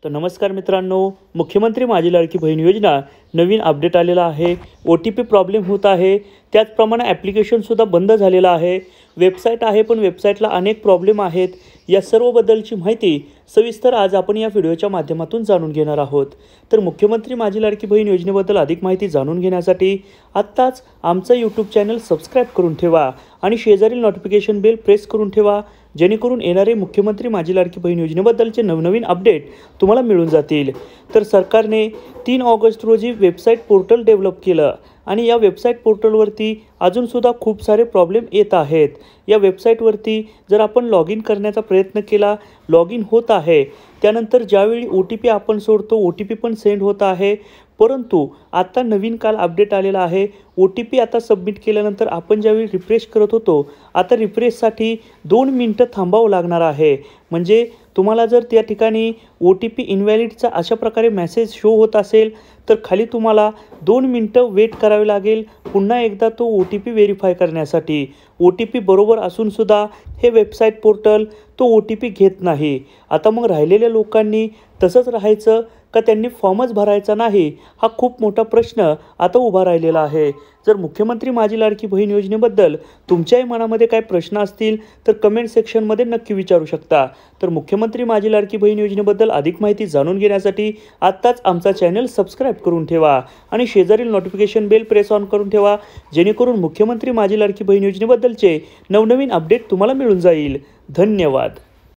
तर नमस्कार मित्रांनो, मुख्यमंत्री माझी लाडकी बहीण योजना नवीन अपडेट आलेला आहे। OTP प्रॉब्लेम होत आहे। त्याचप्रमाणे ॲप्लिकेशनसुद्धा बंद झालेलं आहे। वेबसाईट आहे पण वेबसाईटला अनेक प्रॉब्लेम आहेत। या सर्वबद्दलची माहिती सविस्तर आज आपण या व्हिडिओच्या माध्यमातून जाणून घेणार आहोत। तर मुख्यमंत्री माझी लाडकी बहीण योजनेबद्दल अधिक माहिती जाणून घेण्यासाठी आत्ताच आमचं YouTube चॅनल सबस्क्राइब करून ठेवा आणि शेजारील नोटिफिकेशन बेल प्रेस करून ठेवा, जेणेकरून येणारे मुख्यमंत्री माझी लाडकी बहीण योजनेबद्दलचे नवनवीन अपडेट तुम्हाला मिळून जातील। तर सरकारने 3 ऑगस्ट रोजी वेबसाईट पोर्टल डेव्हलप केलं आणि या वेबसाईट पोर्टलवरती अजूनसुद्धा खूप सारे प्रॉब्लेम येत आहेत। या वेबसाईटवरती जर आपण लॉग इन करण्याचा प्रयत्न केला, लॉग इन होत आहे, त्यानंतर ज्यावेळी OTP आपण सोडतो OTP पण सेंड होत आहे। परंतु आता नवीन काल अपडेट आलेला आहे। OTP आता सबमिट केल्यानंतर आपण ज्यावेळी रिफ्रेश करत होतो, आता रिफ्रेशसाठी 2 मिनिटं थांबावं लागणार आहे। म्हणजे तुम्हाला जर त्या ठिकाणी OTP इनव्हॅलिडचा अशा प्रकारे मेसेज शो होत असेल तर खाली तुम्हाला 2 मिनिटं वेट करावे लागेल पुन्हा एकदा तो OTP व्हेरीफाय करण्यासाठी। OTP बरोबर असून सुद्धा हे वेबसाईट पोर्टल तो OTP घेत नाही। आता मग राहिलेल्या लोकांनी तसंच राहायचं का त्यांनी फॉर्मच भरायचा नाही, हा खूप मोठा प्रश्न आता उभा राहिलेला आहे। जर मुख्यमंत्री माझी लाडकी बहीण योजनेबद्दल तुमच्याही मनामध्ये काय प्रश्न असतील तर कमेंट सेक्शनमध्ये नक्की विचारू शकता। तर मुख्यमंत्री माझी लाडकी बहीण योजनेबद्दल अधिक माहिती जाणून घेण्यासाठी आत्ताच आमचा चॅनल सबस्क्राइब करून ठेवा आणि शेजारील नोटिफिकेशन बेल प्रेस ऑन करून ठेवा, जेणेकरून मुख्यमंत्री माझी लाडकी बहीण योजनेबद्दलचे नवनवीन अपडेट तुम्हाला मिळून जाईल। धन्यवाद।